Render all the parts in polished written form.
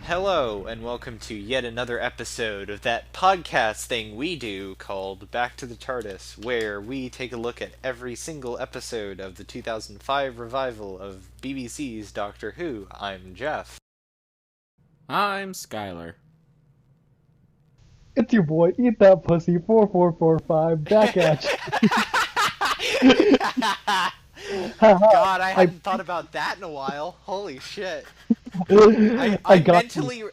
Hello, and welcome to yet another episode of that podcast thing we do called Back to the TARDIS, where we take a look at every single episode of the 2005 revival of BBC's Doctor Who. I'm Jeff. I'm Skylar. It's your boy, Eat That Pussy 4445, back at you. God, I hadn't thought about that in a while. Holy shit. I mentally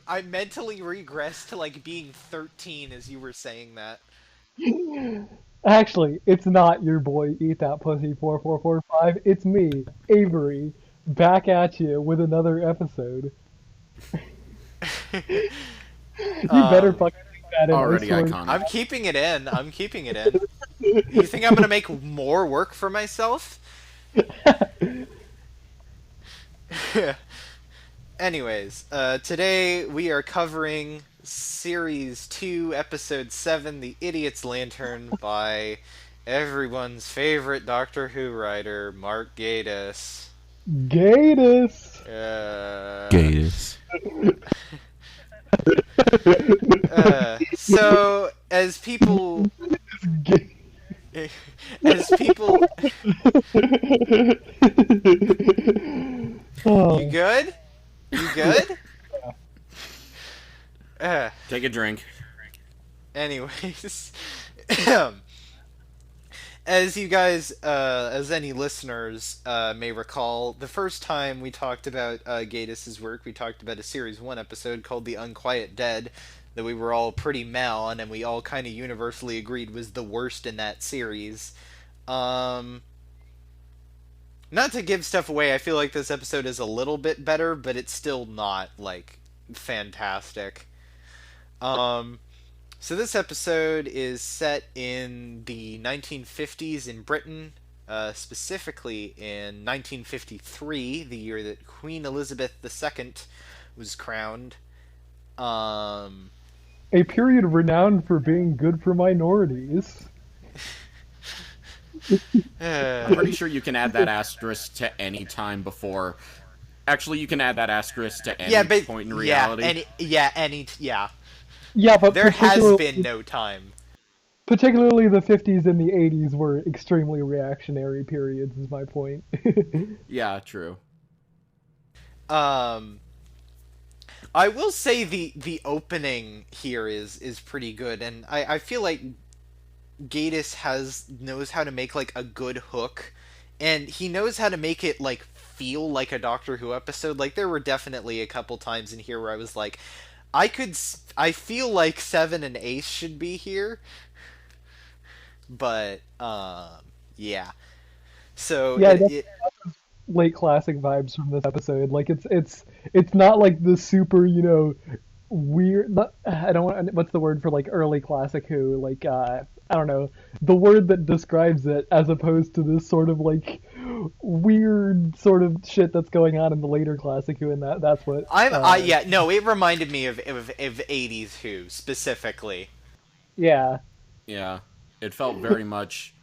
regressed to like being 13 as you were saying that. Actually, it's not your boy, Eat That Pussy 4445. It's me, Avery, back at you with another episode. You better fucking take that in. Already iconic. I'm keeping it in. You think I'm gonna make more work for myself? Anyways, today we are covering Series 2, Episode 7, The Idiot's Lantern, by everyone's favorite Doctor Who writer, Mark Gatiss. Gatiss! Gatiss. So, as people... Oh. You good? You good? Take a drink. Anyways, as you guys, as any listeners may recall, the first time we talked about Gatiss's work, we talked about a Series 1 episode called The Unquiet Dead, that we were all pretty meh on, and we all kind of universally agreed was the worst in that series. Not to give stuff away, I feel like this episode is a little bit better, but it's still not, like, fantastic. So this episode is set in the 1950s in Britain, specifically in 1953, the year that Queen Elizabeth II was crowned. A period renowned for being good for minorities. I'm pretty sure you can add that asterisk to any time before. Actually, you can add that asterisk to any point in reality. Yeah, but there has been no time. Particularly the 50s and the 80s were extremely reactionary periods, is my point. Yeah, true. I will say the opening here is pretty good, and I feel like Gatiss knows how to make like a good hook, and he knows how to make it like feel like a Doctor Who episode. Like there were definitely a couple times in here where I was like, I feel like Seven and Ace should be here, but yeah. So yeah, late classic vibes from this episode. Like it's not like the super, weird. I don't want. What's the word for like early classic Who? Like I don't know, the word that describes it, as opposed to this sort of like weird sort of shit that's going on in the later classic Who, and that's what it reminded me of 80s Who specifically. Yeah. Yeah, it felt very much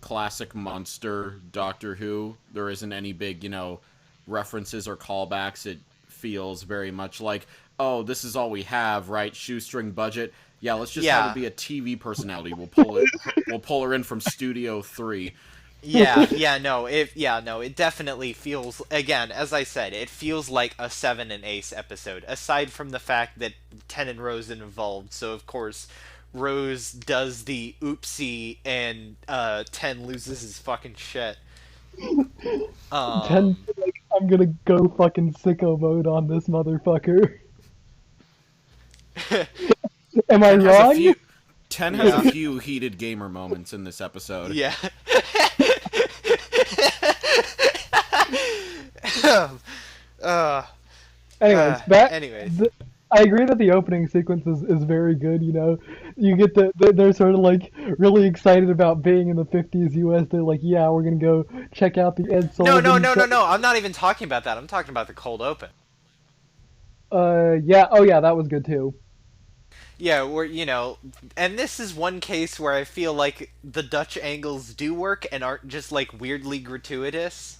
classic monster Doctor Who. There isn't any big, references or callbacks. It feels very much like, oh, this is all we have, right? Shoestring budget. Yeah, let's just have her be a TV personality. We'll pull her in from Studio 3. It definitely feels, again, as I said, it feels like a Seven and Ace episode, aside from the fact that Ten and Rose is involved, so of course Rose does the oopsie and Ten loses his fucking shit. Ten, like, I'm gonna go fucking sicko mode on this motherfucker. Am I wrong? Ten has a few heated gamer moments in this episode. Yeah. Anyways, I agree that the opening sequence is very good. You get they're sort of like really excited about being in the 50s US. They're like, yeah, we're gonna go check out the Ed Sullivan. No. I'm not even talking about that. I'm talking about the cold open. Yeah. Oh, yeah. That was good too. Yeah, and this is one case where I feel like the Dutch angles do work and aren't just like weirdly gratuitous.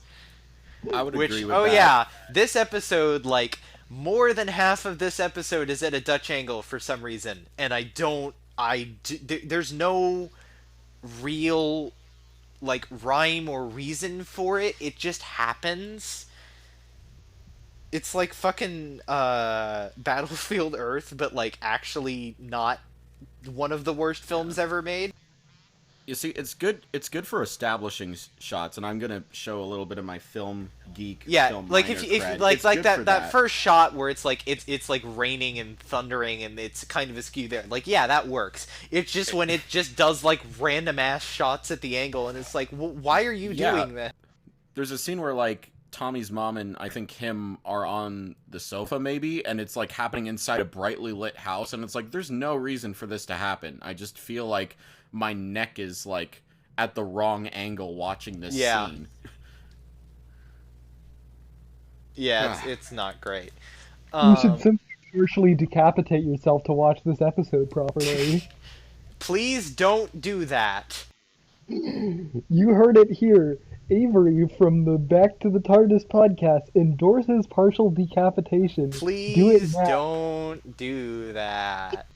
I would agree with that. Oh yeah, this episode, like, more than half of this episode is at a Dutch angle for some reason, and there's no real like rhyme or reason for it. It just happens. It's like fucking Battlefield Earth, but like actually not one of the worst Yeah. films ever made. You see, it's good. It's good for establishing shots, and I'm gonna show a little bit of my film geek, Yeah, film like minor if cred. like It's good for that that. first shot where it's like raining and thundering and it's kind of askew there. Like yeah, that works. It's just when it just does like random ass shots at the angle and it's like why are you Yeah, doing that? there's a scene where like Tommy's mom and I think him are on the sofa maybe, and it's like happening inside a brightly lit house, and it's like there's no reason for this to happen. I just feel like my neck is like at the wrong angle watching this Yeah. scene. Yeah, it's not great. You should Um simply partially decapitate yourself to watch this episode properly. please don't do that. You heard it here. Avery from the Back to the TARDIS podcast endorses partial decapitation. Do it Please now. don't do that.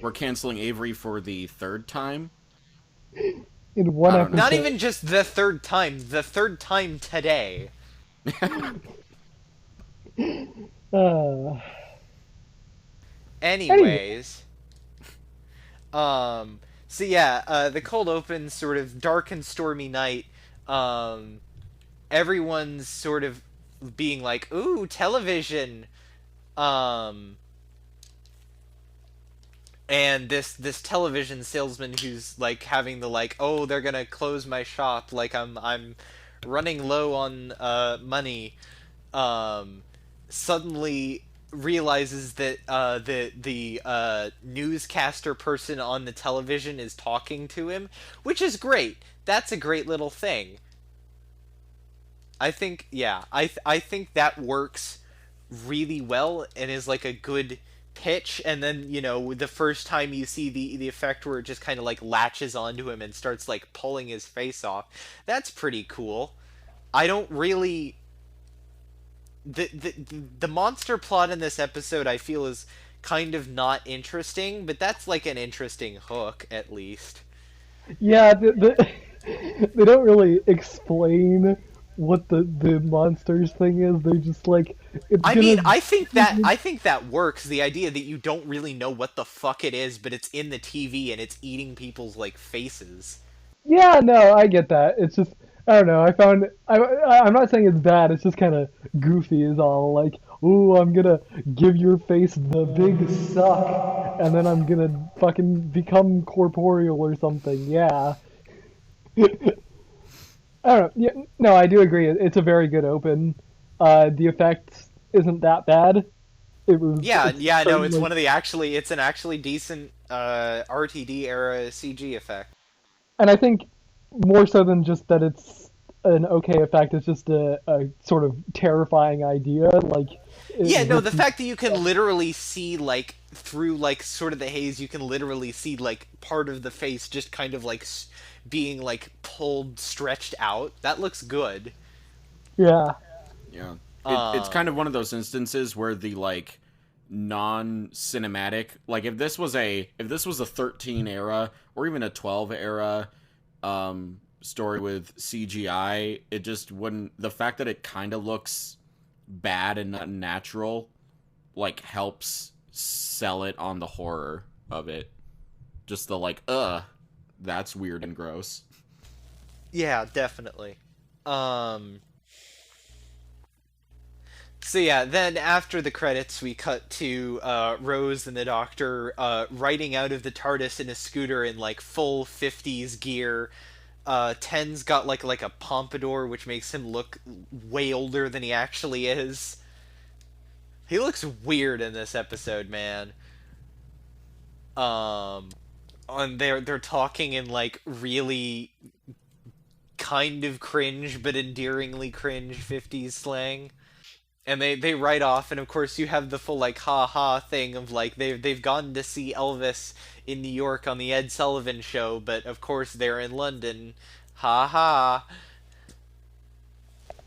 We're canceling Avery for the third time. In one I don't know. Not episode. even just the third time today. Uh, Anyways, so yeah, the cold open, sort of dark and stormy night. Um, everyone's sort of being like, "Ooh, television." Um, and this television salesman who's like having the like, "Oh, they're gonna close my shop. Like I'm running low on money." Um, suddenly realizes that the newscaster person on the television is talking to him, which is great. That's a great little thing. I think yeah, I think that works really well and is like a good pitch. And then the first time you see the effect where it just kind of like latches onto him and starts like pulling his face off, that's pretty cool. I don't really the monster plot in this episode I feel is kind of not interesting, but that's like an interesting hook at least. yeah, they don't really explain what the monsters thing is. They're just like, it's I gonna. mean, I think that works. The idea that you don't really know what the fuck it is, but it's in the TV and it's eating people's like faces. Yeah, no, I get that. It's just, I don't know. I'm not saying it's bad. It's just kind of goofy, is all. Like, ooh, I'm gonna give your face the big suck, and then I'm gonna fucking become corporeal or something. Yeah. I don't know. Yeah, no, I do agree. It's a very good open. The effect isn't that bad. Yeah, It's yeah, no, it's certainly, one of it's an actually decent RTD era CG effect. and I think more so than just that it's an okay effect. It's just a sort of terrifying idea. Like, Yeah, no, this, the fact that you can literally see like through like sort of the haze, you can literally see like part of the face just kind of like being like pulled, stretched out. That looks good. yeah, Yeah. It's Um, kind of one of those instances where the like non-cinematic, like if this was a 13 era or even a 12 era story with CGI, it just wouldn't, the fact that it kind of looks bad and not natural like helps sell it on the horror of it. Just the like that's weird and gross. yeah, definitely. Um, So yeah, then after the credits, we cut to Rose and the Doctor riding out of the TARDIS in a scooter in like full '50s gear. Ten's got like a pompadour, which makes him look way older than he actually is. He looks weird in this episode, man. Um, and they're talking in like really kind of cringe but endearingly cringe '50s slang. And they write off, and of course you have the full like ha ha thing of like they've gone to see Elvis in New York on the Ed Sullivan show, but of course they're in London. Ha ha.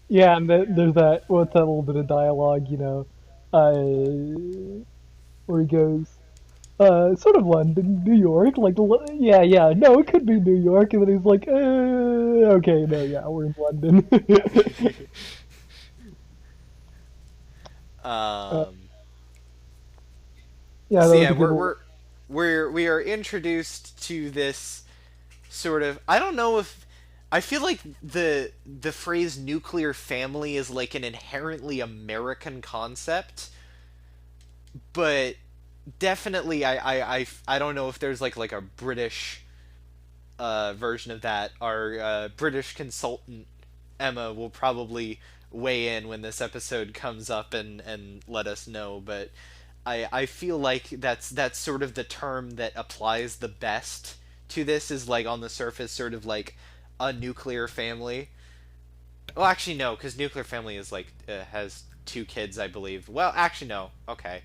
Yeah, and there's that what's that little bit of dialogue, where he goes, sort of London, New York, like, yeah, yeah, no, it could be New York, and then he's like, okay, no, yeah, we're in London. uh, Um, yeah, so that was yeah, a good. we are introduced to this sort of, I don't know if, I feel like the phrase nuclear family is like an inherently American concept, but definitely I don't know if there's like a British version of that. Our British consultant Emma will probably weigh in when this episode comes up and let us know. But I feel like that's sort of the term that applies the best to this, is like on the surface sort of like a nuclear family. Well, actually no, because nuclear family is like has two kids, I believe. Well, actually no. Okay,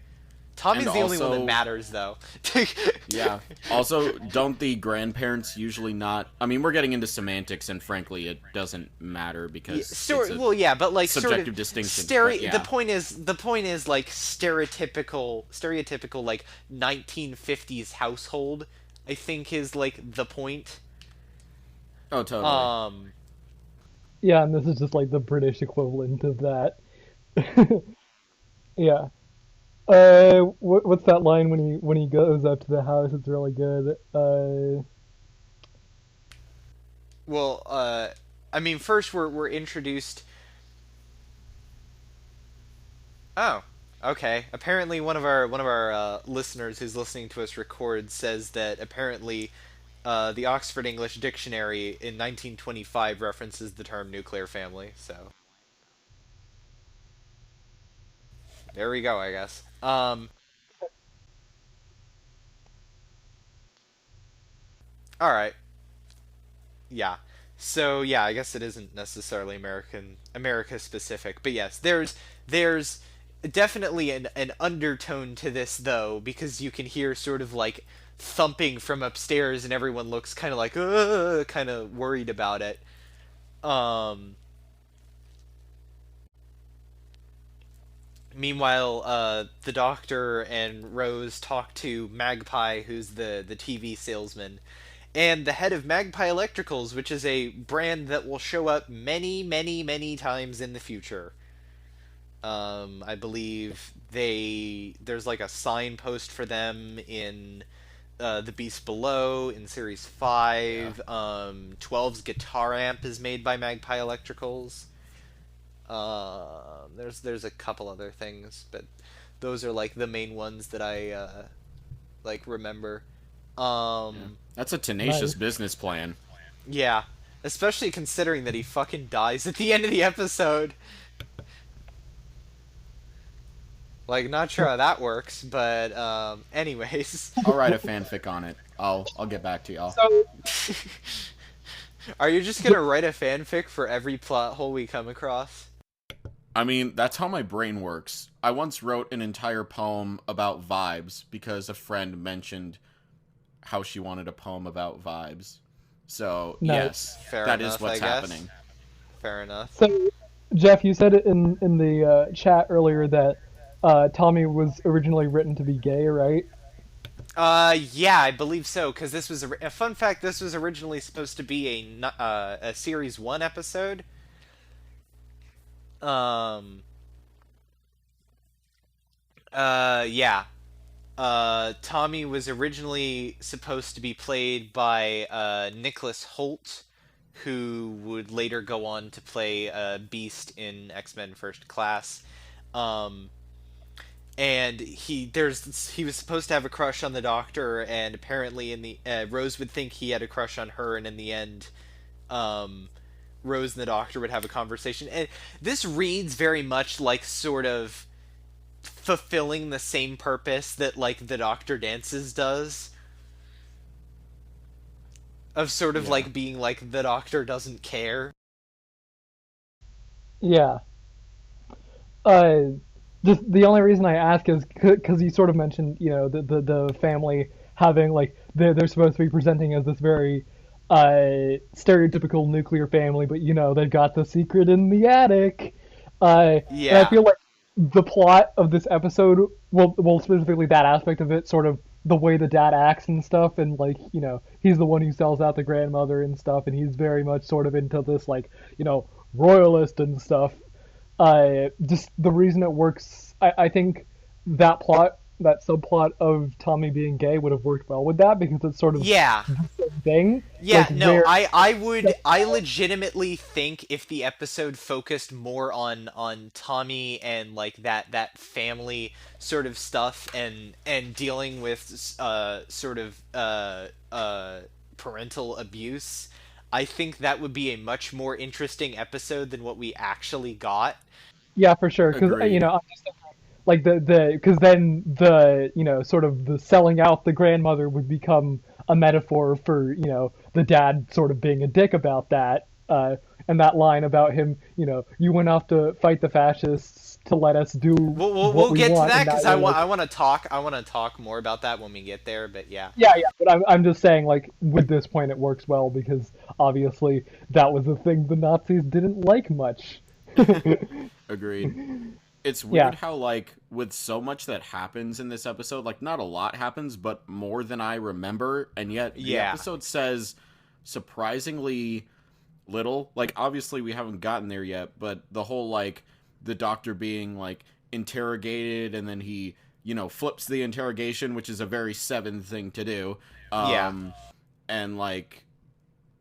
And Tommy's the only one that also, matters though. yeah. Also, don't the grandparents usually not? I mean, we're getting into semantics, and frankly, it doesn't matter Yeah, because it's a well, yeah, but like sort of subjective distinction. But yeah, The point is like stereotypical like 1950s household. I think is like the point. oh, totally. Um, Yeah, and this is just like the British equivalent of that. Yeah. What's that line when he goes up to the house? It's really good. well, I mean, first we're introduced. Oh, okay. Apparently, one of our listeners who's listening to us record says that apparently the Oxford English Dictionary in 1925 references the term nuclear family. So there we go, I guess. All right. Yeah. So yeah, I guess it isn't necessarily America specific, but yes, there's definitely an undertone to this though, because you can hear sort of like thumping from upstairs, and everyone looks kind of like kind of worried about it. Um, Meanwhile, the Doctor and Rose talk to Magpie, who's the TV salesman, and the head of Magpie Electricals, which is a brand that will show up many, many, many times in the future. I believe there's like a signpost for them in The Beast Below in Series Yeah. 5. 12's guitar amp is made by Magpie Electricals. There's a couple other things, but those are like the main ones that I like remember. Yeah. Um, That's a tenacious Nice. business plan. yeah, especially considering that he fucking dies at the end of the episode. Like, not sure how that works, but anyways, I'll write a fanfic on it. I'll get back to y'all. So, are you just gonna write a fanfic for every plot hole we come across? I mean, that's how my brain works. I once wrote an entire poem about vibes because a friend mentioned how she wanted a poem about vibes. So, nice. yes, Fair that is enough, I what's guess. happening. So, Fair enough. Jeff, you said it in the chat earlier that Tommy was originally written to be gay, right? Yeah, I believe so. Because this was a fun fact. This was originally supposed to be a series one episode. Um. Yeah. Tommy was originally supposed to be played by Nicholas Holt, who would later go on to play Beast in X-Men First Class. Um, and he was supposed to have a crush on the Doctor, and apparently in the Rose would think he had a crush on her, and in the end, um, Rose and the Doctor would have a conversation. And this reads very much like sort of fulfilling the same purpose that like the Doctor Dances does, of sort of Yeah. like being like the Doctor doesn't care. Yeah. Uh, just the only reason I ask is because you sort of mentioned, the family having like they're supposed to be presenting as this very stereotypical nuclear family, but they've got the secret in the attic. And I Yeah. feel like the plot of this episode, well, specifically that aspect of it, sort of the way the dad acts and stuff, and like he's the one who sells out the grandmother and stuff, and he's very much sort of into this like royalist and stuff. Just the reason it works, I think that plot, that subplot of Tommy being gay would have worked well with that because it's sort of Yeah. the same thing. Yeah, Like no, where I legitimately think if the episode focused more on Tommy and like that family sort of stuff and dealing with sort of parental abuse, I think that would be a much more interesting episode than what we actually got. yeah, for sure. Because Agreed. I'm just thinking, like because then the sort of the selling out the grandmother would become a metaphor for the dad sort of being a dick about that. And that line about him, you went off to fight the fascists to let us do what We'll we get to want, that and because that way, like, I want to talk more about that when we get there. But yeah. yeah. But I'm just saying, like, with this point, it works well because obviously that was the thing the Nazis didn't like much. Agreed. It's Yeah, weird how, like, with so much that happens in this episode, like, not a lot happens, but more than I remember, and yet the Yeah. episode says surprisingly little. Like, obviously we haven't gotten there yet, but the whole, like, the doctor being, like, interrogated, and then he, flips the interrogation, which is a very Seven thing to do. Yeah. And, like,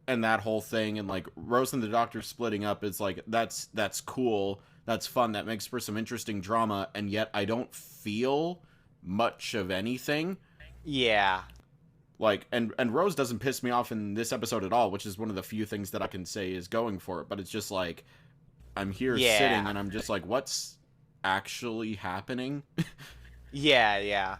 and that whole thing, and, like, Rose and the doctor splitting up is, like, that's cool. That's fun. That makes for some interesting drama, and yet I don't feel much of anything. Yeah. Like, and Rose doesn't piss me off in this episode at all, which is one of the few things that I can say is going for it. But it's just like I'm here sitting, Yeah. and I'm just like, what's actually happening? Yeah, yeah.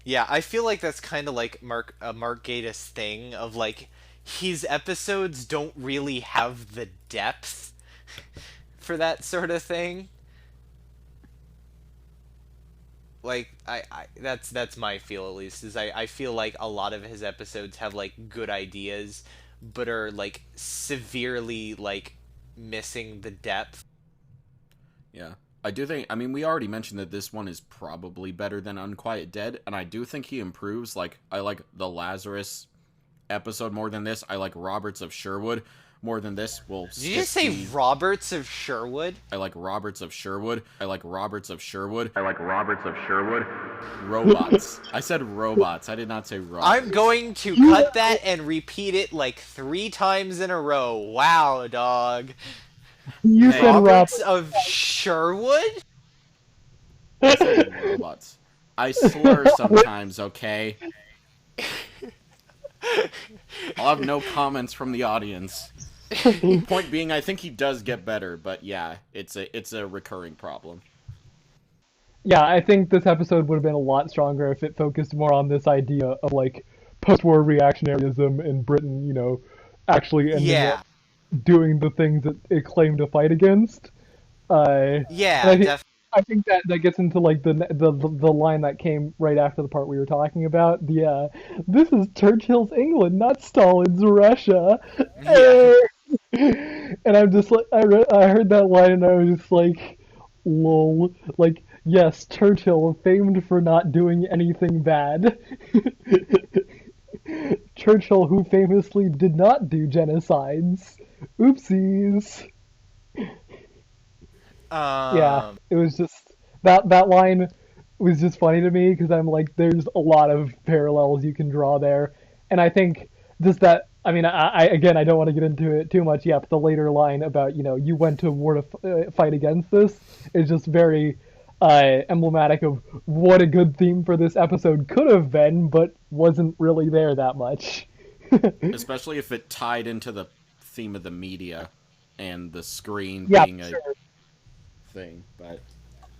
Yeah, I feel like that's kind of like Mark Gatiss thing of like his episodes don't really have the depth for that sort of thing. Like I that's my feel at least is I feel like a lot of his episodes have like good ideas but are like severely like missing the depth. Yeah. I do think, I mean, we already mentioned that this one is probably better than Unquiet Dead, and I do think he improves. Like, I like the Lazarus episode more than this. I like Roberts of Sherwood more than this. We'll Did you skip just say the Roberts of Sherwood? I like Roberts of Sherwood. I like Roberts of Sherwood. I like Roberts of Sherwood. Robots. I said robots. I did not say robots. I'm going to cut that and repeat it like 3 times in a row. Wow, dog. you Hey, said Rob. Roberts of Sherwood? I said robots. I slur sometimes, okay? I'll have no comments from the audience. Point being, I think he does get better, but yeah, it's a recurring problem. Yeah, I think this episode would have been a lot stronger if it focused more on this idea of like post-war reactionaryism in Britain, actually ending Yeah. up doing the things that it claimed to fight against. And Yeah, I think definitely. that gets into like the line that came right after the part we were talking about. This is Churchill's England, not Stalin's Russia. Yeah. And I'm just like I heard that line and I was just like, lol. Like, yes, Churchill, famed for not doing anything bad. Churchill, who famously did not do genocides. Oopsies. Yeah, Um, it was just that line was just funny to me because I'm like, there's a lot of parallels you can draw there, and I think just that. I mean, I again, I don't want to get into it too much yet, but the later line about you went to war to fight against this is just very emblematic of what a good theme for this episode could have been, but wasn't really there that much. Especially if it tied into the theme of the media and the screen Yeah, being a sure. thing, but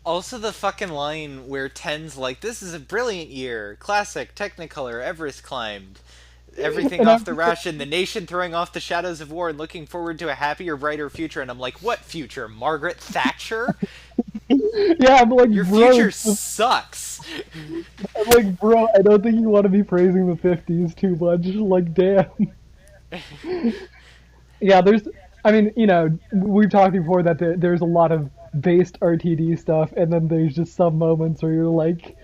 also the fucking line where Ten's like, "This is a brilliant year, classic, Technicolor, Everest climbed, everything And off I'm the ration, the nation throwing off the shadows of war and looking forward to a happier, brighter future." And I'm like, "What future, Margaret Thatcher? Yeah, I'm like, Your bro, future sucks." I'm like, bro, I don't think you want to be praising the '50s too much. Like, damn. Yeah, there's. I mean, we've talked before that there's a lot of based RTD stuff, and then there's just some moments where you're like,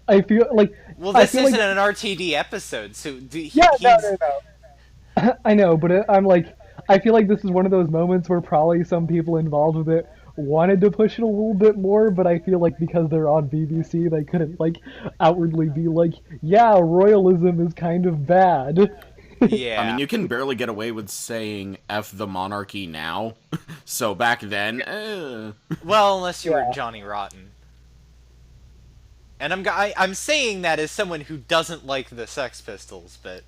I feel like, Well, I this feel like, isn't an RTD episode, so yeah, no, he's no, no. I know, but I'm like, I feel like this is one of those moments where probably some people involved with it wanted to push it a little bit more, but I feel like because they're on BBC, they couldn't like outwardly be like, yeah, royalism is kind of bad. I mean, yeah. you can barely get away with saying "F the monarchy" now. So back then, Well, unless you were Yeah. Johnny Rotten. And I'm saying that as someone who doesn't like the Sex Pistols, but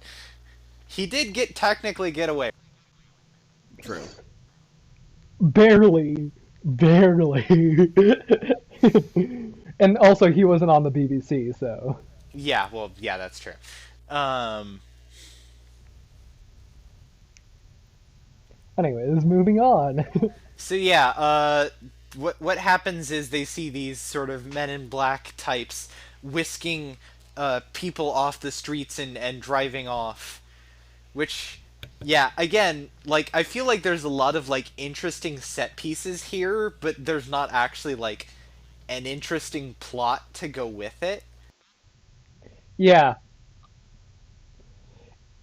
he did technically get away. true. Barely, barely. And also, he wasn't on the BBC, so. Yeah, well, yeah, that's true. Um, Anyways, moving on. so yeah, what happens is they see these sort of men in black types whisking people off the streets and driving off, which yeah, again, like I feel like there's a lot of like interesting set pieces here, but there's not actually like an interesting plot to go with it. Yeah.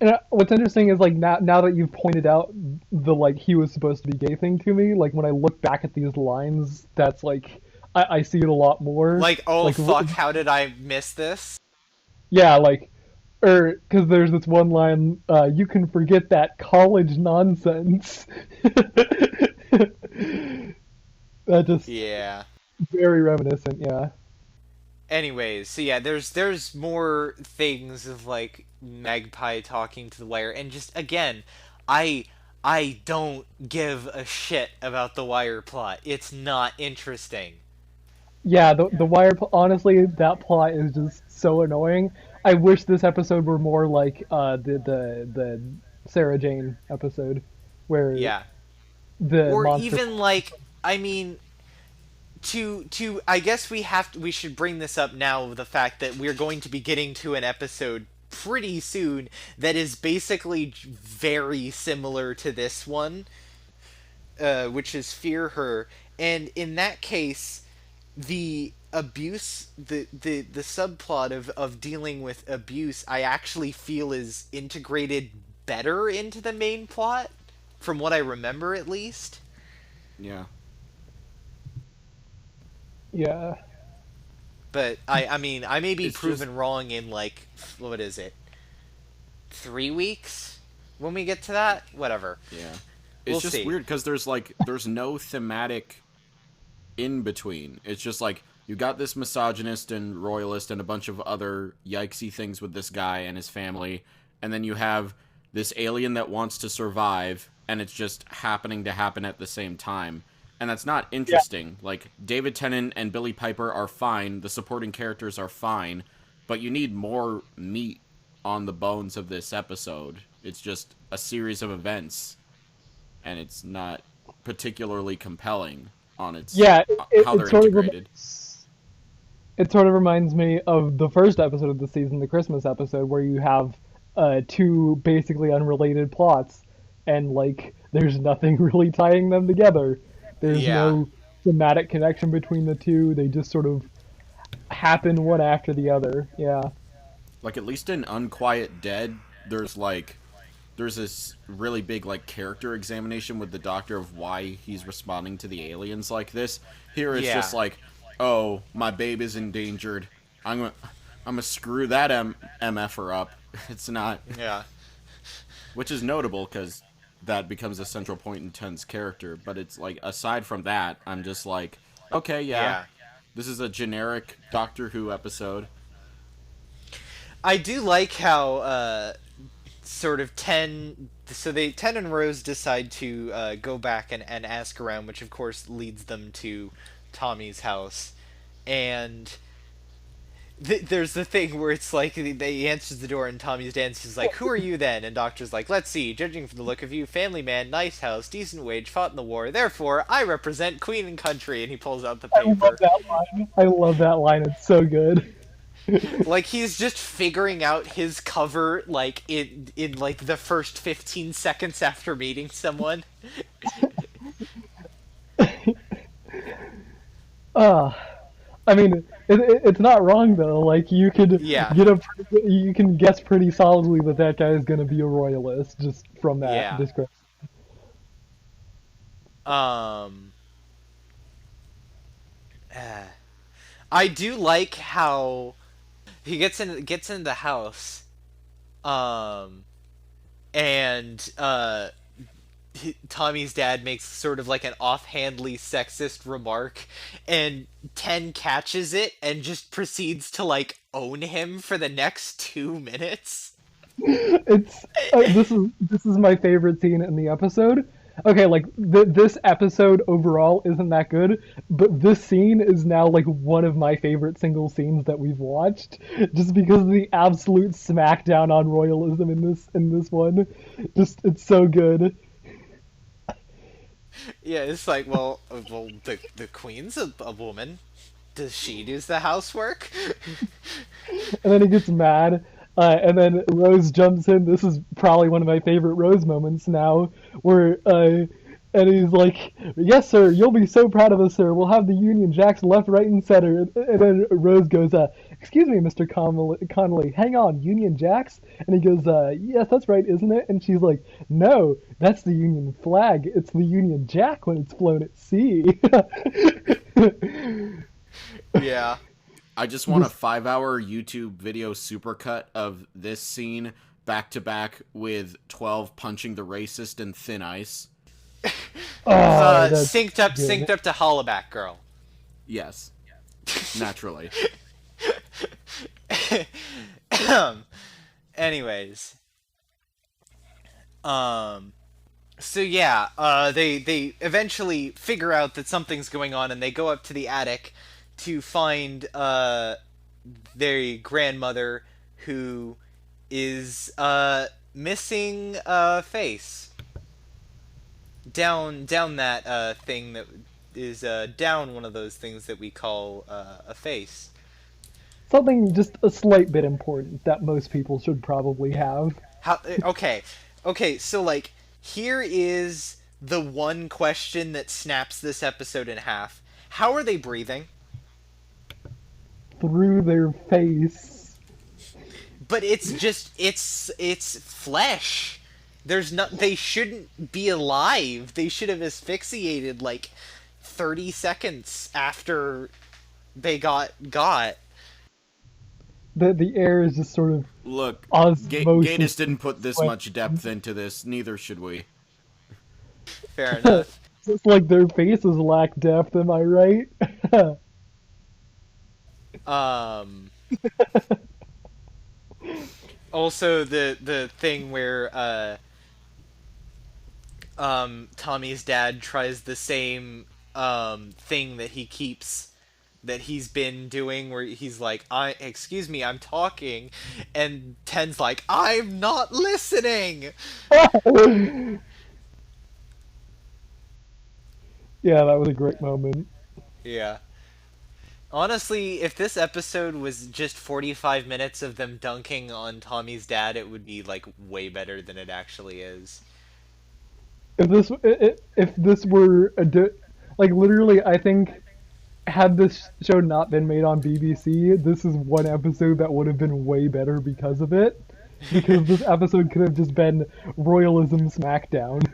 And what's interesting is like now that you've pointed out the like he was supposed to be gay thing to me, like when I look back at these lines, that's like I see it a lot more. Like, oh Like, fuck, how did I miss this? yeah, like, or because there's this one line, you can forget that college nonsense. That just Yeah. very reminiscent, yeah. Anyways, so yeah, there's more things of like Magpie talking to the Wire, and just again, I I don't give a shit about the Wire plot. It's not interesting. Yeah, the Wire. Honestly, that plot is just so annoying. I wish this episode were more like the Sarah Jane episode, where Yeah. the Or monster. even like, I mean, to I guess we should bring this up now, the fact that we're going to be getting to an episode pretty soon that is basically very similar to this one, which is Fear Her, and in that case, the abuse, the subplot of dealing with abuse, I actually feel is integrated better into the main plot, from what I remember at least. Yeah. Yeah, But I mean, I may be It's just proven wrong in like, what is it, 3 weeks when we get to that. Whatever, yeah. we'll It's just see. weird because there's no thematic in between. It's just like you got this misogynist and royalist and a bunch of other yikesy things with this guy and his family, and then you have this alien that wants to survive, and it's just happening to happen at the same time. And that's not yeah, interesting. Like David Tennant and Billy Piper are fine, the supporting characters are fine, but you need more meat on the bones of this episode. It's just a series of events, and it's not particularly compelling on its yeah. how It they're sort of integrated. it sort of reminds me of the first episode of the season, the Christmas episode, where you have two basically unrelated plots, and like there's nothing really tying them together. There's Yeah, no thematic connection between the two. They just sort of happen one after the other. Yeah. Like at least in Unquiet Dead, there's this really big like character examination with the doctor of why he's responding to the aliens like this. Here it's yeah, just like, oh, my baby's endangered. I'm gonna screw that mf'er up. It's not, yeah, which is notable because that becomes a central point in Ten's character. But it's like aside from that, I'm just like, okay, yeah, yeah. this is a generic Doctor Who episode. I do like how sort of ten. So they Ten and Rose decide to go back and ask around, which of course leads them to Tommy's house, and there's the thing where it's like they answers the door and Tommy's dance is like, "Who are you then?" And Doctor's like, "Let's see. Judging from the look of you, family man, nice house, decent wage, fought in the war. Therefore, I represent Queen and country." And he pulls out the I love paper. that line. I love that line. It's so good. Like he's just figuring out his cover like in like the first 15 seconds after meeting someone. Uh, I mean, it's not wrong though. Like Yeah. you can guess pretty solidly that that guy is going to be a royalist just from that Yeah. description. Um uh, I do like how he gets in the house um and Tommy's dad makes sort of like an offhandedly sexist remark, and Ten catches it and just proceeds to like own him for the next 2 minutes. It's this is my favorite scene in the episode. Okay, like this episode overall isn't that good, but this scene is now like one of my favorite single scenes that we've watched, just because of the absolute smackdown on royalism in this one. Just it's so good. Yeah, it's like, well, the queen's a woman. Does she do the housework? And then he gets mad, and then Rose jumps in. This is probably one of my favorite Rose moments now, where and he's like, "Yes, sir, you'll be so proud of us, sir. We'll have the Union Jacks left, right, and center." And then Rose goes, "Excuse me, Mr. Connolly, hang on, Union Jacks?" And he goes, "Yes, that's right, isn't it?" And she's like, "No, that's the Union flag. It's the Union Jack when it's flown at sea." Yeah. I just want a 5-hour YouTube video supercut of this scene back to back with 12 punching the racist in thin ice. Oh, that's Synced up to Hollaback Girl. Yes. Naturally. Anyways. So yeah, they eventually figure out that something's going on, and they go up to the attic to find their grandmother, who is missing a face. Down that thing that is down one of those things that we call a face. something just a slight bit important that most people should probably have. How? Okay. So like, here is the one question that snaps this episode in half. How are they breathing? Through their face. But it's just it's flesh. There's not. They shouldn't be alive. They should have asphyxiated like 30 seconds after they got. The air is just sort of Look, osmosis. Gatiss didn't put this much depth into this, neither should we. Fair enough. Just like their faces lack depth, am I right? Also, the thing where Tommy's dad tries the same thing that he's been doing, where he's like, excuse me, I'm talking," and Ten's like, "I'm not listening." Yeah, that was a great moment. Yeah. Honestly, if this episode was just 45 minutes of them dunking on Tommy's dad, it would be like way better than it actually is. If this were like literally, I think had this show not been made on BBC, this is one episode that would have been way better because of it. Because this episode could have just been royalism smackdown.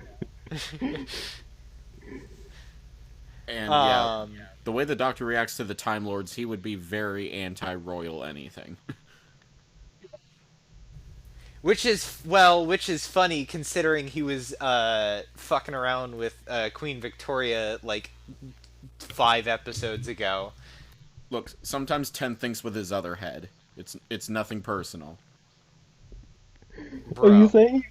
And yeah, the way the Doctor reacts to the Time Lords, he would be very anti-royal anything. Which is funny considering he was fucking around with Queen Victoria like 5 episodes ago. Look, sometimes Ten thinks with his other head. It's nothing personal. Bro. Are you saying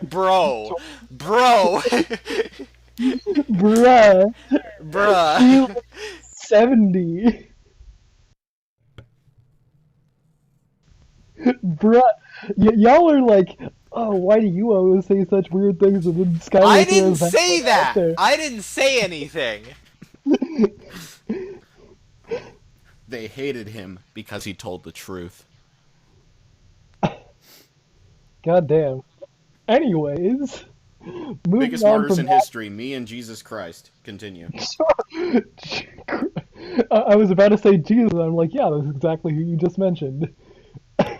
Bro. bruh? Bruh. He was 70. Bruh, y'all are like, oh, why do you always say such weird things? And then Skywalker I didn't is say out that. there. I didn't say anything. They hated him because he told the truth. God damn. Anyways, moving Biggest on martyrs from in history, me and Jesus Christ. Continue. that. I was about to say Jesus, and I'm like, yeah, that's exactly who you just mentioned. Huh.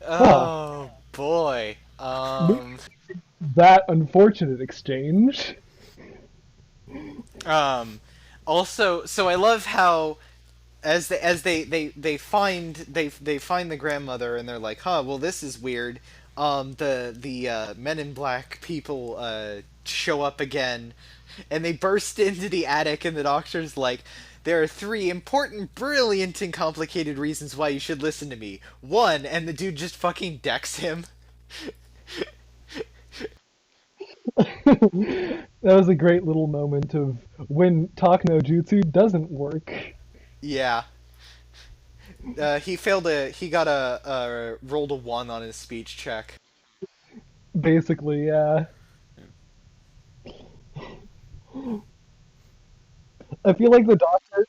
Oh boy. That unfortunate exchange. Um also, so I love how they find the grandmother, and they're like, huh, well, this is weird. The men in black people show up again, and they burst into the attic, and the doctor's like, there are three important, brilliant, and complicated reasons why you should listen to me. One, and the dude just fucking decks him. That was a great little moment of when talk no jutsu doesn't work. Yeah. He got rolled a 1 on his speech check. Basically, yeah. I feel like the doctor.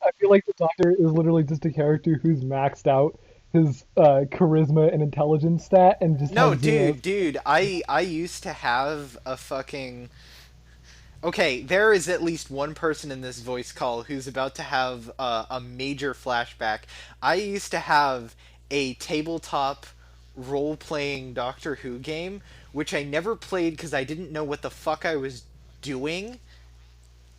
I feel like the doctor is literally just a character who's maxed out his charisma and intelligence stat and just No, has zero. dude, I used to have a fucking. Okay, there is at least one person in this voice call who's about to have a major flashback. I used to have a tabletop role-playing Doctor Who game, which I never played because I didn't know what the fuck I was doing.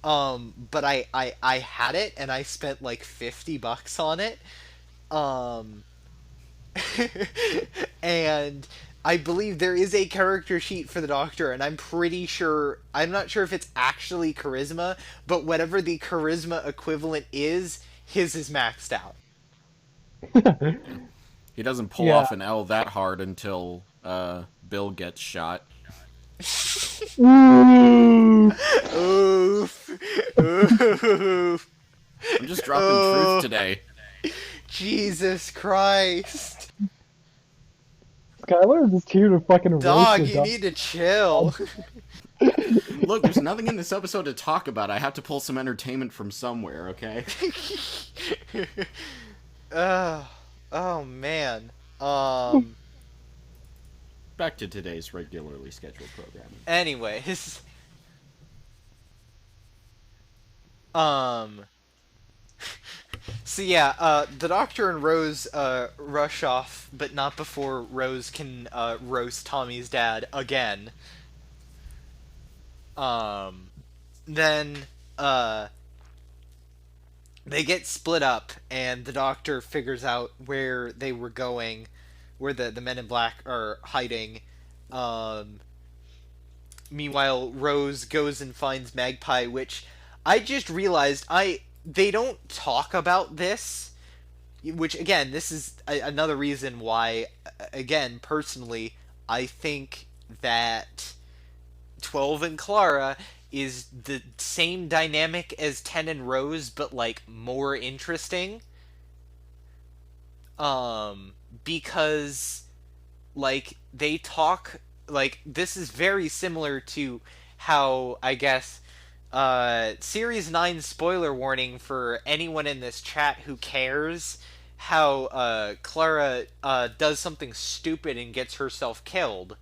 But I had it, and I spent like $50 on it. Um, and I believe there is a character sheet for the Doctor, and I'm not sure if it's actually charisma, but whatever the charisma equivalent is, his is maxed out. He doesn't pull Yeah. off an L that hard until Bill gets shot. Ooh. Oof. Oof. I'm just dropping Oh, truth today. Jesus Christ. Skylar is just here to fucking roast Dog, the you dog. need to chill. Look, there's nothing in this episode to talk about. I have to pull some entertainment from somewhere, okay? uh, oh, man. Um, Back to today's regularly scheduled programming. anyways. Um, so yeah, the Doctor and Rose rush off, but not before Rose can roast Tommy's dad again. Um, then they get split up, and the Doctor figures out where they were going, where the Men in Black are hiding. Um, Meanwhile, Rose goes and finds Magpie, which I just realized they don't talk about this. Which again, this is another reason why, again, personally, I think that 12 and Clara is the same dynamic as 10 and Rose, but like more interesting. Because like they talk, like this is very similar to how, I guess, series 9, spoiler warning for anyone in this chat who cares, how Clara does something stupid and gets herself killed.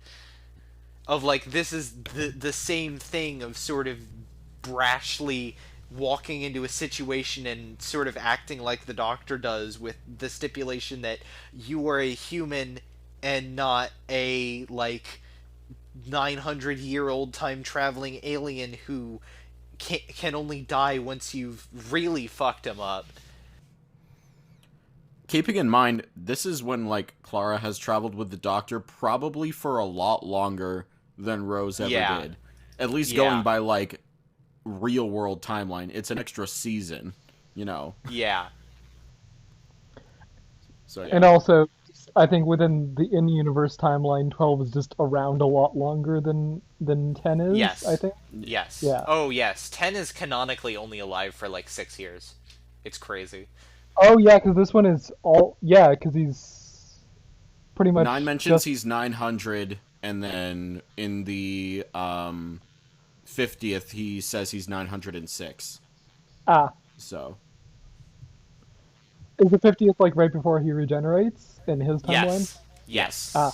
Of like, this is the same thing of sort of brashly walking into a situation and sort of acting like the Doctor does, with the stipulation that you are a human and not a like 900-year-old time traveling alien who can only die once you've really fucked him up. Keeping in mind, this is when, like, Clara has traveled with the Doctor probably for a lot longer than Rose ever Yeah. did. At least Yeah. going by, like, real-world timeline. It's an extra season, you know? Yeah. So, yeah. And also, I think within the in-universe timeline, 12 is just around a lot longer than 10 is. Yes. I think. Yes. Yeah. Oh, yes. 10 is canonically only alive for like 6 years. It's crazy. Oh yeah, because this one is all because he's pretty much 9 mentions just he's 900, and then in the 50th, he says he's 906. ah So, Is the 50th like right before he regenerates in his timeline? Yes. Ah,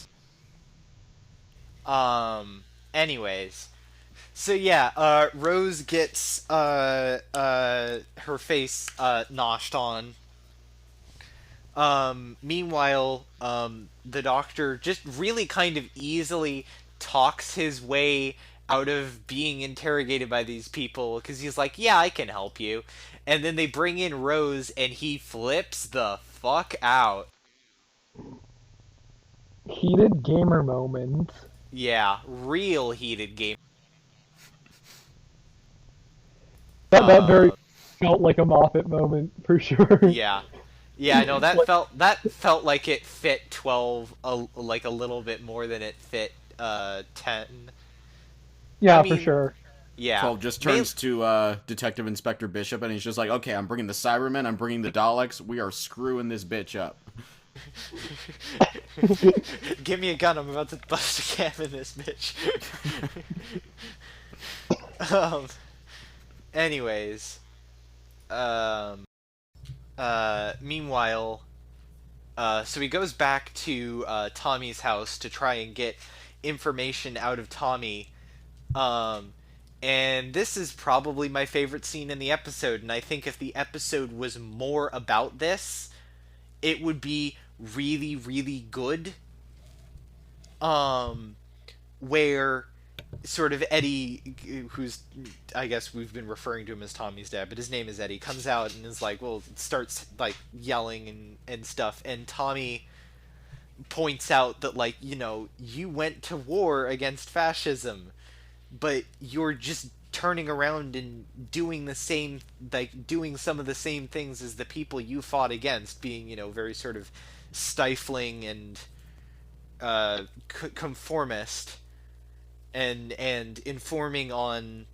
Yes. Anyways, so yeah, Rose gets her face noshed on. Meanwhile, the doctor just really kind of easily talks his way out of being interrogated by these people because he's like, "Yeah, I can help you," and then they bring in Rose, and he flips the fuck out. heated gamer moment. Yeah, real heated game. That very Uh, felt like a Moffat moment for sure. yeah. Yeah, I know that Like, felt like it fit 12 like a little bit more than it fit 10. I yeah, for mean, sure. yeah. 12 just Main turns to Detective Inspector Bishop, and he's just like, okay, I'm bringing the Cybermen, I'm bringing the Daleks, we are screwing this bitch up. Give me a gun, I'm about to bust a cam in this bitch. um anyways, um meanwhile, so he goes back to Tommy's house to try and get information out of Tommy. Um, and this is probably my favorite scene in the episode. And I think if the episode was more about this, it would be really, really good. Um, where sort of Eddie, who's, I guess we've been referring to him as Tommy's dad, but his name is Eddie, comes out and is like, well, starts like yelling and stuff. And Tommy points out that, like, you went to war against fascism, but you're just turning around and doing the same, like doing some of the same things as the people you fought against, being, very sort of stifling and conformist, and informing on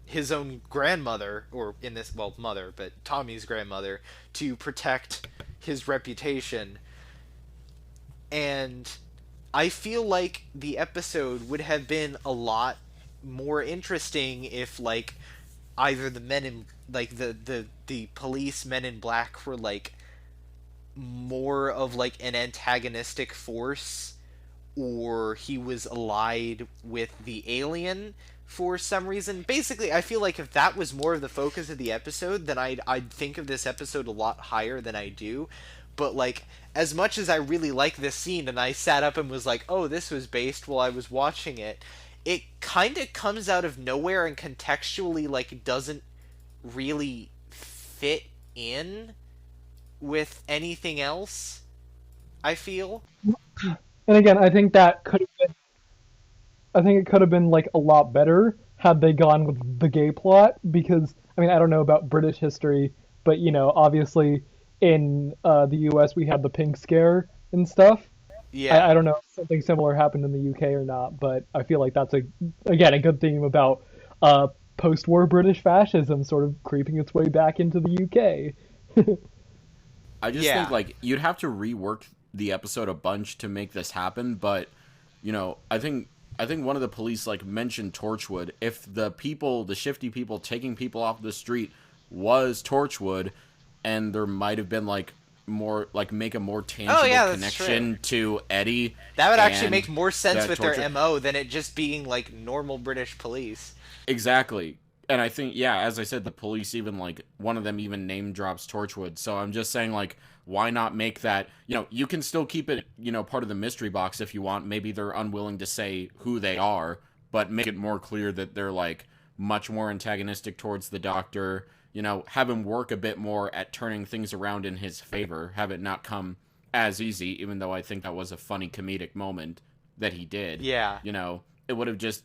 his own grandmother, or in this, well, mother, but Tommy's grandmother, to protect his reputation. And I feel like the episode would have been a lot more interesting if, like, either the men in, like, the police men in black were like more of like an antagonistic force, or he was allied with the alien for some reason. Basically, I feel like if that was more of the focus of the episode, then I'd think of this episode a lot higher than I do. But, like, as much as I really like this scene, and I sat up and was like, "Oh, this was based," while I was watching it, it kind of comes out of nowhere and contextually, like, doesn't really fit in with anything else, I feel. And again, I think it could have been like a lot better had they gone with the gay plot because I mean I don't know about British history, but obviously in the U.S. we had the pink scare and stuff. I Yeah. don't know if something similar happened in the UK or not, but I feel like that's again a good theme about uh, post-war British fascism sort of creeping its way back into the UK. I just think Yeah. like you'd have to rework the episode a bunch to make this happen, but I think one of the police like mentioned Torchwood. If the people, the shifty people taking people off the street was Torchwood, and there might have been like more like make a more Oh tangible yeah, that's true. connection to Eddie That would actually make and more sense that with their torture. MO than it just being like normal British police. Exactly. And I think, yeah, as I said, the police even, like, one of them even name drops Torchwood. So I'm just saying, like, why not make that, you can still keep it, part of the mystery box if you want. Maybe they're unwilling to say who they are, but make it more clear that they're, like, much more antagonistic towards the doctor. Have him work a bit more at turning things around in his favor. Have it not come as easy, even though I think that was a funny comedic moment that he did. Yeah. It would have just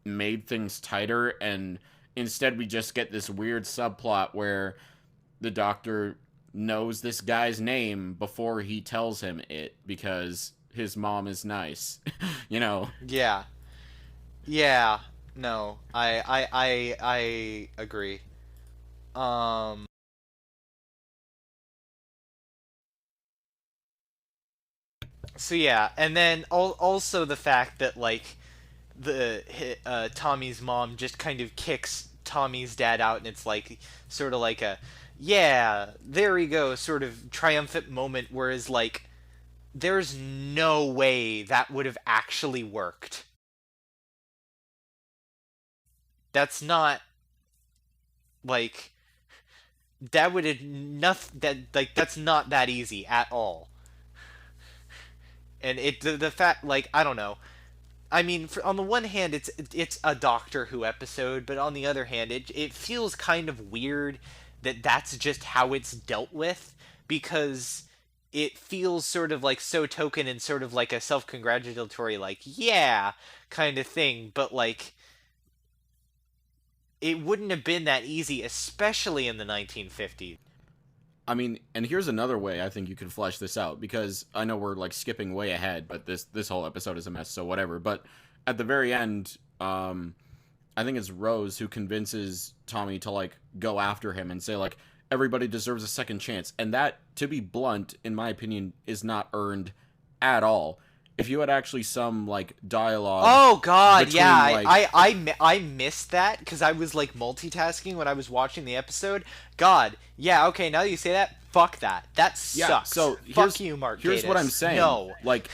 made things tighter, and instead we just get this weird subplot where the doctor knows this guy's name before he tells him it because his mom is nice. you know Yeah. Yeah. No. I agree. Um so yeah, and then also the fact that, like, Tommy's mom just kind of kicks Tommy's dad out, and it's like sort of like a, yeah, there you go, sort of triumphant moment, whereas like there's no way that would have actually worked. That's not like that would have nothing that like that's not that easy at all. And the fact, like, I don't know. I mean, on the one hand, it's a Doctor Who episode, but on the other hand, it feels kind of weird that that's just how it's dealt with, because it feels sort of like so token and sort of like a self-congratulatory, like, yeah, kind of thing, but like it wouldn't have been that easy, especially in the 1950s. I mean, and here's another way I think you could flesh this out, because I know we're like skipping way ahead, but this whole episode is a mess, so whatever. But at the very end, I think it's Rose who convinces Tommy to like go after him and say like everybody deserves a second chance, and that, to be blunt, in my opinion, is not earned at all. If you had actually some like dialogue, Oh God, between, yeah, like, I missed that because I was like multitasking when I was watching the episode. God, yeah, okay, now that you say that, fuck that. That yeah. sucks. So Fuck you, Mark here's what Gatiss. I'm saying. No. Like,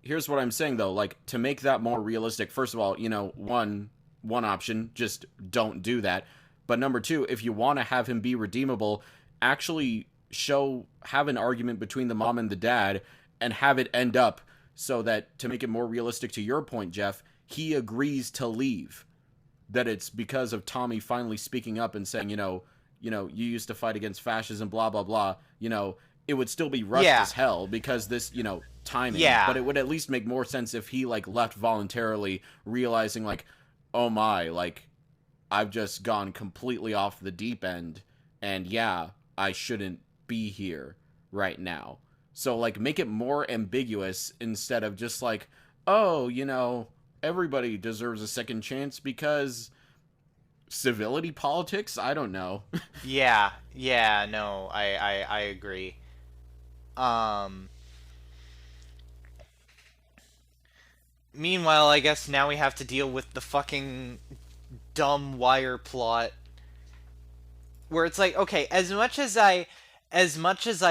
here's what I'm saying though. Like, to make that more realistic, first of all, one option, just don't do that. But number two, if you want to have him be redeemable, actually have an argument between the mom and the dad, and have it end up so that, to make it more realistic to your point, Jeff, he agrees to leave. That it's because of Tommy finally speaking up and saying, you used to fight against fascism, blah, blah, blah. It would still be rushed Yeah. as hell because this, timing. Yeah. But it would at least make more sense if he, like, left voluntarily, realizing, like, oh my, like, I've just gone completely off the deep end, and yeah, I shouldn't be here right now. So, like, make it more ambiguous instead of just like, oh, everybody deserves a second chance because civility politics? I don't know. Yeah, no, I agree. Um Meanwhile, I guess now we have to deal with the fucking dumb wire plot where it's like, okay, as much as I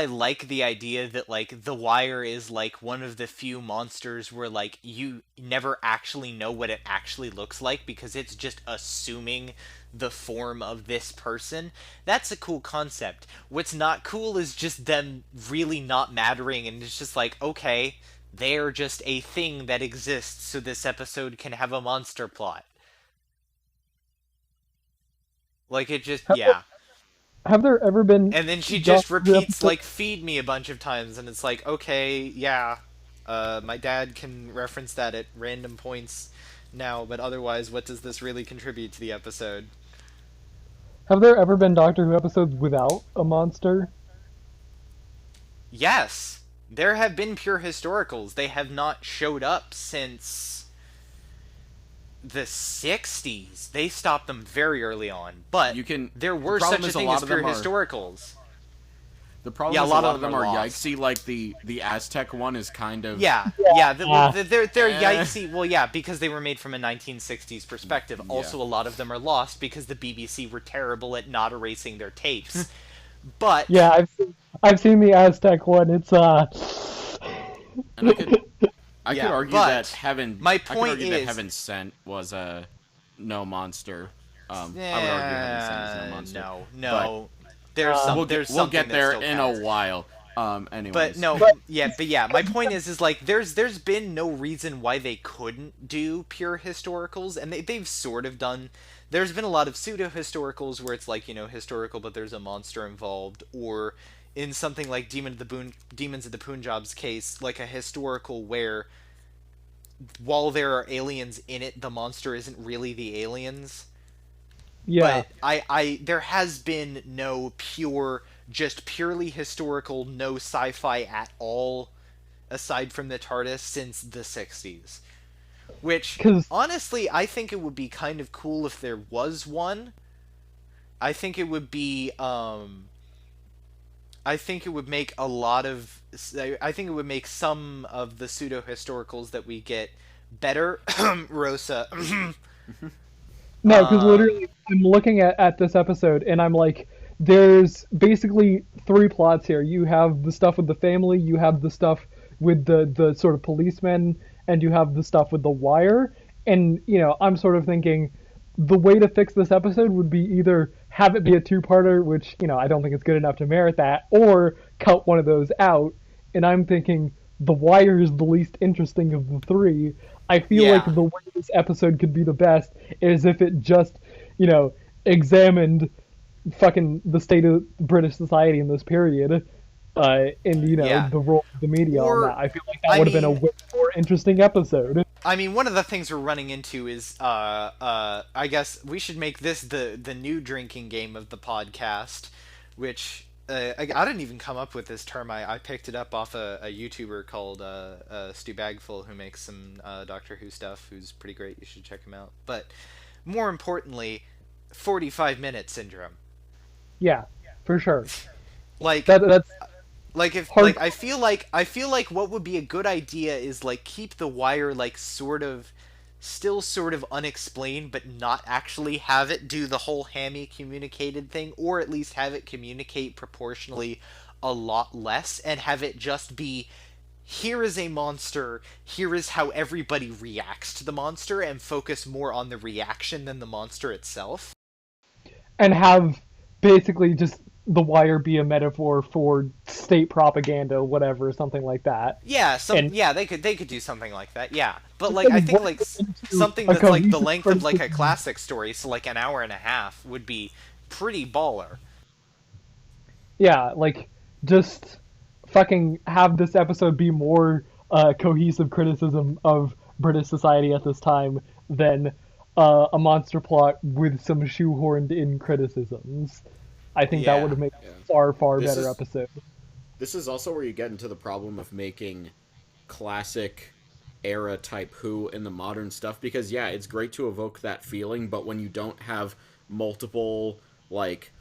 like the idea that like the wire is like one of the few monsters where like you never actually know what it actually looks like because it's just assuming the form of this person, that's a cool concept. What's not cool is just them really not mattering, and it's just like, okay, they're just a thing that exists so this episode can have a monster plot. Like, it just, yeah. Have there ever been And then she just Doctor Who repeats, episodes? like, feed me a bunch of times, and it's like, okay, yeah, my dad can reference that at random points now, but otherwise, what does this really contribute to the episode? Have there ever been Doctor Who episodes without a monster? Yes, there have been pure historicals. They have not showed up since the 60s. They stopped them very early on, but there were The problem such a is thing lot as of pure them are historicals. the problem Yeah, is a a lot lot of of them them are are lost. yikesy. Like the Aztec one is kind of Yeah, they're yikesy. Well, yeah, because they were made from a 1960s perspective. Also, a lot of them are lost because the BBC were terrible at not erasing their tapes. But Yeah, I've seen the Aztec one. It's And I Yeah, could argue but that heaven. my I could point argue that is- Heaven Sent was a no monster. I would argue Heaven Sent is no monster. no. There's some. We'll there's we'll something get there that still in counts. a while. Anyways. But no, yeah. My point is like there's been no reason why they couldn't do pure historicals, and they've sort of done. There's been a lot of pseudo historicals where it's like, historical, but there's a monster involved, or in something like Demons of the Punjab's case, like a historical where while there are aliens in it, the monster isn't really the aliens. yeah. But there has been no just purely historical, no sci-fi at all, aside from the TARDIS, since the 60s. Which, 'Cause- honestly, I think it would be kind of cool if there was one. I think it would be, I think it would make a lot of... I think it would make some of the pseudo-historicals that we get better. Rosa. No, because Um, literally, I'm looking at this episode and I'm like, there's basically three plots here. You have the stuff with the family, you have the stuff with the sort of policemen, and you have the stuff with the wire. And, I'm sort of thinking the way to fix this episode would be either have it be a two-parter, which, I don't think it's good enough to merit that, or cut one of those out. And I'm thinking the wire is the least interesting of the three. I feel like yeah, the way this episode could be the best is if it just, you know, examined fucking the state of British society in this period, and yeah. the role of the media on Or, that. I feel like that I would have been a mean, way more interesting episode. one of the things we're running into is, I guess we should make this the new drinking game of the podcast, which I didn't even come up with this term. I picked it up off a YouTuber called Stu Bagful, who makes some Doctor Who stuff, who's pretty great. You should check him out. But more importantly, 45-minute syndrome. Yeah, for sure. Like That's if hard. I feel like what would be a good idea is like keep the wire like sort of still sort of unexplained, but not actually have it do the whole hammy communicated thing, or at least have it communicate proportionally a lot less, and have it just be, here is a monster, here is how everybody reacts to the monster, and focus more on the reaction than the monster itself. And have basically just the wire be a metaphor for state propaganda, whatever, something like that. And They could do something like that. Yeah. But just like I like think work like it into something a that's like the cohesive length of like a criticism. classic story, so like an hour and a half would be pretty baller. Yeah, like just fucking have this episode be more cohesive criticism of British society at this time than a monster plot with some shoehorned in criticisms. I think that would Yeah. have made Yeah. a far, far This better is episode. this is also where you get into the problem of making classic era type Who in the modern stuff, because yeah, it's great to evoke that feeling, but when you don't have multiple like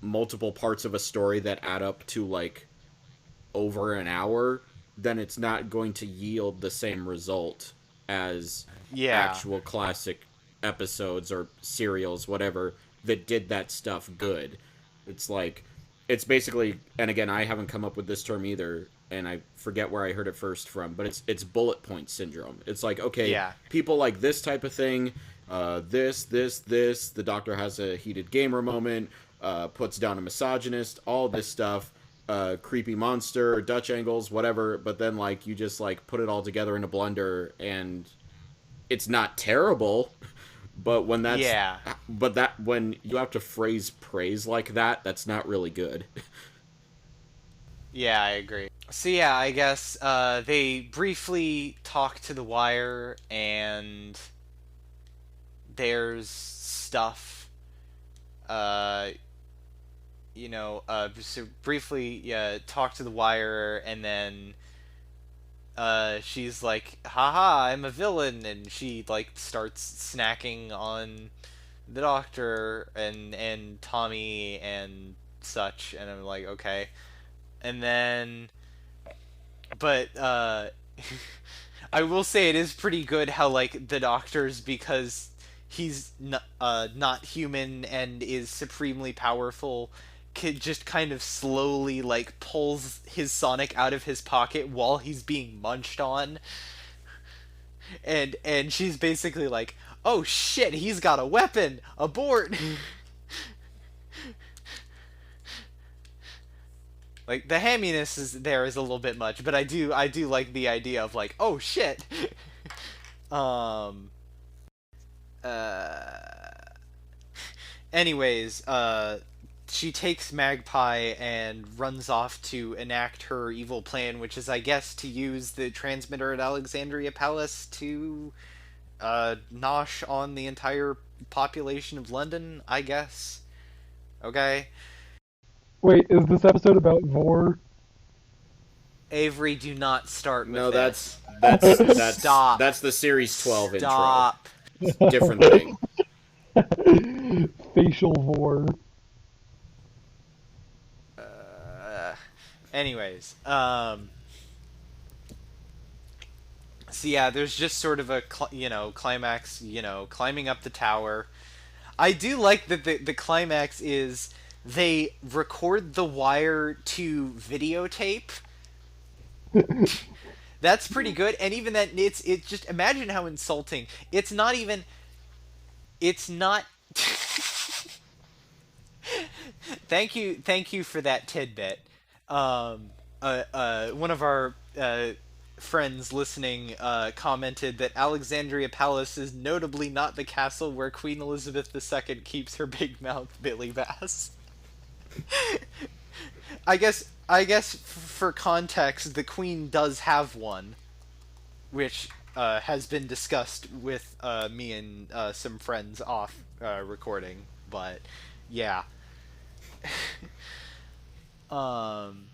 multiple parts of a story that add up to like over an hour, then it's not going to yield the same result as Yeah. actual classic episodes or serials, whatever, that did that stuff good. It's like, it's basically, and again, I haven't come up with this term either, and I forget where I heard it first from, but it's bullet point syndrome. It's like, okay, Yeah. people like this type of thing, this. The Doctor has a heated gamer moment, puts down a misogynist, all this stuff, creepy monster, Dutch angles, whatever. But then like you just like put it all together in a blender, and it's not terrible. But Yeah. when you have to phrase praise like that, that's not really good. Yeah, I agree. So yeah, I guess they briefly talk to the wire, and there's stuff uh so briefly, yeah, talk to the wire, and then she's like, haha, I'm a villain, and she like starts snacking on the doctor and Tommy and such, and I'm like, okay. And then but I will say it is pretty good how like the doctor's, because he's not human and is supremely powerful, kid just kind of slowly like pulls his Sonic out of his pocket while he's being munched on, and she's basically like, "Oh shit, he's got a weapon! Abort!" Like the hamminess is a little bit much, but I do like the idea of like, "Oh shit." um uh Anyways, she takes Magpie and runs off to enact her evil plan, which is, I guess, to use the transmitter at Alexandria Palace to nosh on the entire population of London, I guess. Okay? Wait, is this episode about Vor? Avery, do not start with No, this. Stop. that's the series 12 intro. Stop. Different thing. Facial Vor. Uh, anyways, So yeah, there's just sort of a climax, climbing up the tower. I do like that the climax is they record the wire to videotape. That's pretty good, and even that it's just imagine how insulting. It's not even. It's not. Thank you for that tidbit. One of our friends listening commented that Alexandria Palace is notably not the castle where Queen Elizabeth II keeps her big mouth Billy Bass. I guess for context, the Queen does have one, which has been discussed with me and some friends off recording. But yeah, um,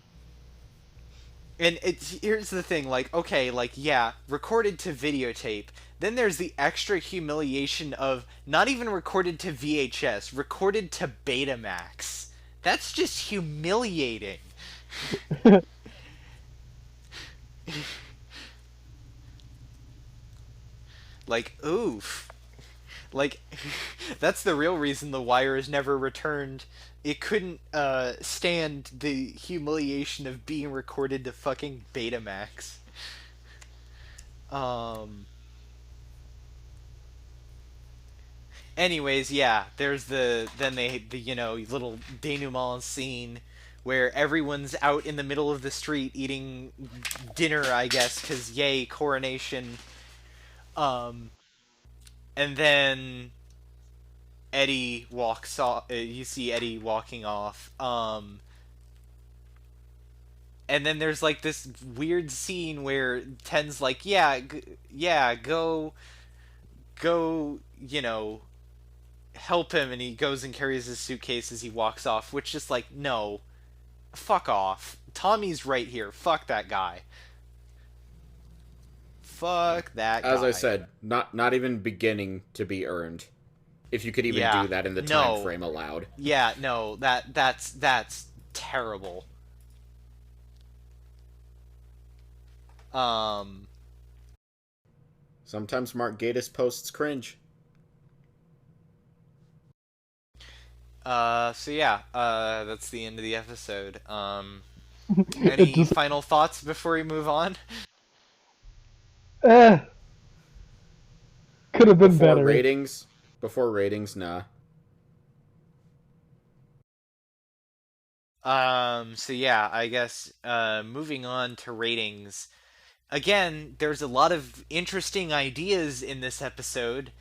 and it's here's the thing, like okay, like yeah, recorded to videotape. Then there's the extra humiliation of not even recorded to VHS, recorded to Betamax. That's just humiliating. Like, oof. Like, that's the real reason The Wire is never returned. It couldn't stand the humiliation of being recorded to fucking Betamax. Um. Anyways, yeah. There's the little denouement scene where everyone's out in the middle of the street eating dinner, I guess, because yay coronation. Um. And then Eddie walks off. You see Eddie walking off. And then there's like this weird scene where Ten's like, "Yeah, yeah, go, help him," and he goes and carries his suitcase as he walks off. Which just like, no, fuck off. Tommy's right here. Fuck that guy. Fuck that As I guy. said, not even beginning to be earned. If you could even Yeah, do that in the time no, frame allowed. yeah, no. That's terrible. Um. Sometimes Mark Gatiss posts cringe. So yeah, that's the end of the episode. It Any just final thoughts before we move on? eh, could have been Before better. ratings, nah. So yeah, I guess moving on to ratings. Again, there's a lot of interesting ideas in this episode.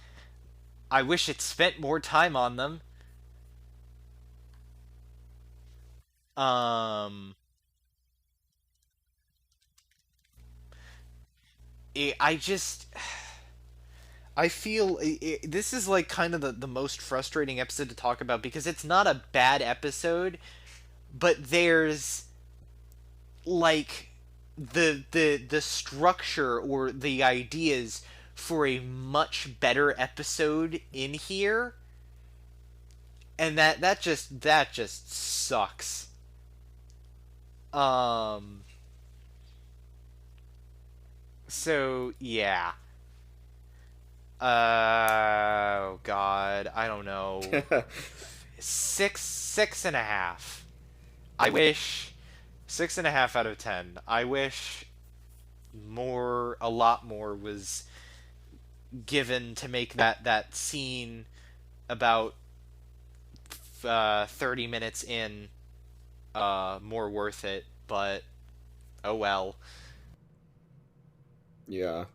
I wish it spent more time on them. Um, I just I feel this is like kind of the most frustrating episode to talk about because it's not a bad episode, but there's like the structure or the ideas for a much better episode in here, and that just sucks. Um so yeah. Oh god, I don't know. Six and a half. I wish 6.5 out of 10. I wish a lot more was given to make that scene about 30 minutes in more worth it. But oh well. Yeah.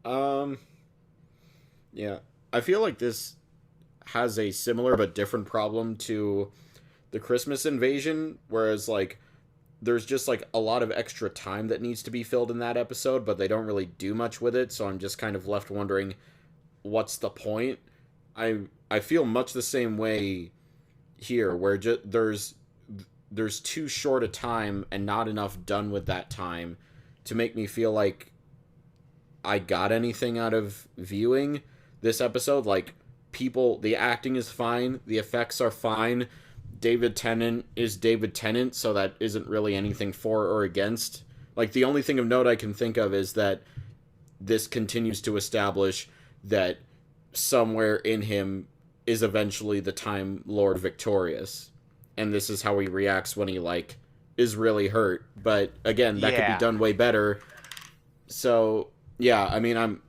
Um. Yeah. I feel like this has a similar but different problem to the Christmas Invasion, whereas like there's just like a lot of extra time that needs to be filled in that episode, but they don't really do much with it, so I'm just kind of left wondering what's the point. I feel much the same way here, where there's too short a time and not enough done with that time to make me feel like I got anything out of viewing this episode. Like, the acting is fine, the effects are fine. David Tennant is David Tennant, so that isn't really anything for or against Like, the only thing of note I can think of is that this continues to establish that somewhere in him is eventually the Time Lord victorious. And this is how he reacts when he, like, is really hurt. But, again, that could be Yeah. done way better. So, yeah, I mean,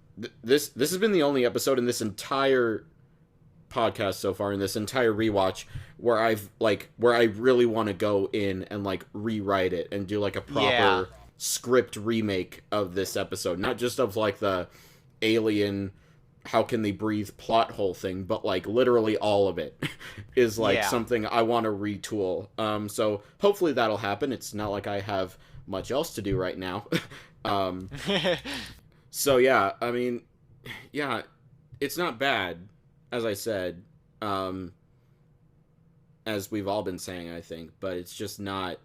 this has been the only episode in this entire podcast so far, in this entire rewatch, where I really want to go in and, like, rewrite it and do, like, a proper Yeah. script remake of this episode. Not just of, like, the alien how can they breathe plot hole thing, but, like, literally all of it is, like, Yeah. something I want to retool. So hopefully that'll happen. It's not like I have much else to do right now. So yeah, I mean, yeah, it's not bad, as I said, as we've all been saying, I think, but it's just not,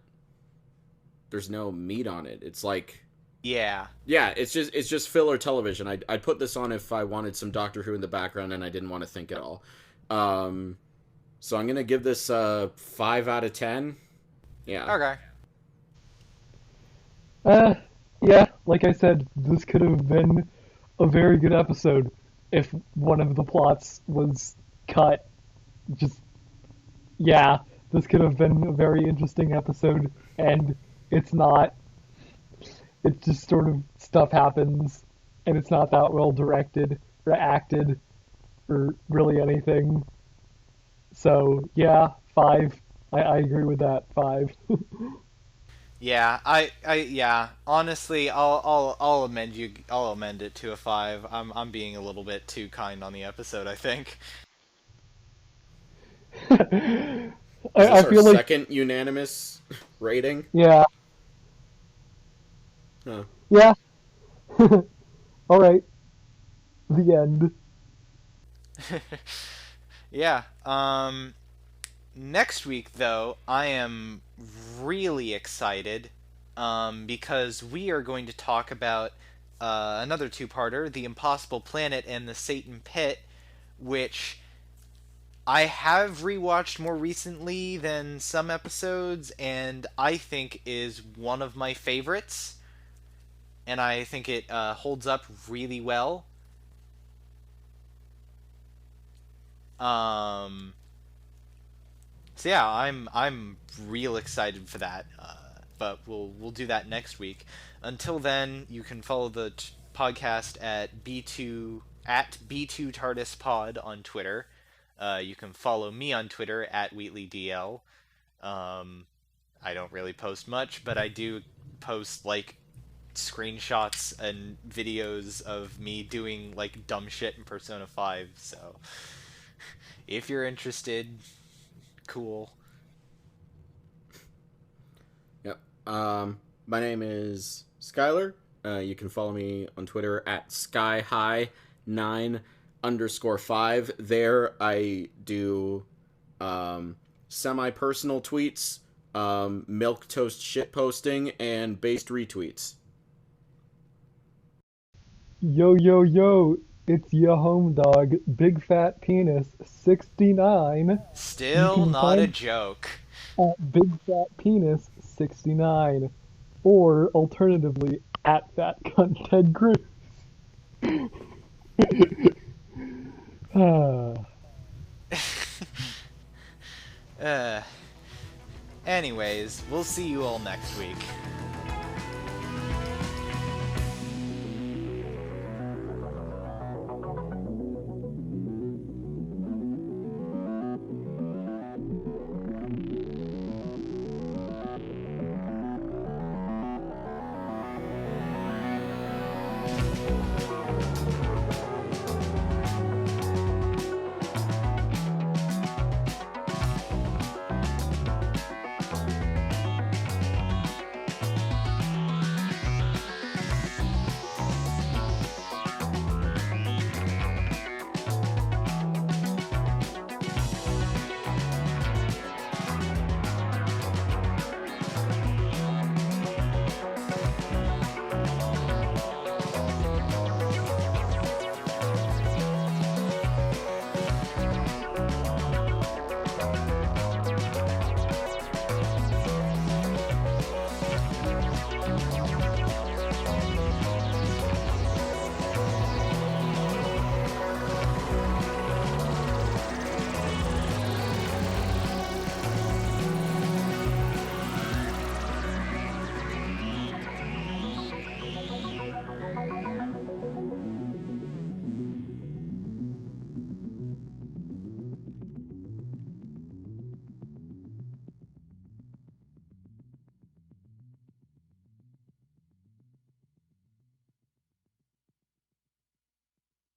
there's no meat on it. It's like, Yeah. yeah, it's just filler television. I'd put this on if I wanted some Doctor Who in the background and I didn't want to think at all. So I'm gonna give this 5 out of 10. Yeah. Okay. Yeah, like I said, this could have been a very good episode if one of the plots was cut. Just, yeah, this could have been a very interesting episode, and it's not. It's just sort of stuff happens, and it's not that well directed or acted or really anything. So, yeah, 5. I agree with that, 5. Yeah, yeah. Honestly, I'll amend it to a 5. I'm being a little bit too kind on the episode, I think. Is I this our feel like, second unanimous rating? yeah, Huh. yeah. All right, the end. Yeah. Next week though, I am really excited because we are going to talk about another two-parter, The Impossible Planet and The Satan Pit, which I have rewatched more recently than some episodes, and I think is one of my favorites. And I think it holds up really well. Um, so yeah, I'm real excited for that. But we'll do that next week. Until then, you can follow the podcast at B2 TARDIS Pod on Twitter. You can follow me on Twitter at WheatleyDL. I don't really post much, but I do post like screenshots and videos of me doing like dumb shit in Persona 5. So if you're interested, cool. Yep. My name is Skylar. You can follow me on Twitter at skyhigh9_5. There I do semi-personal tweets, milquetoast shit posting, and based retweets. Yo, yo, yo, it's your home dog, Big Fat Penis 69. Still can not a find- joke. At Big Fat Penis 69. Or, alternatively, at Fat Cunt Ted Cruz. Anyways, we'll see you all next week.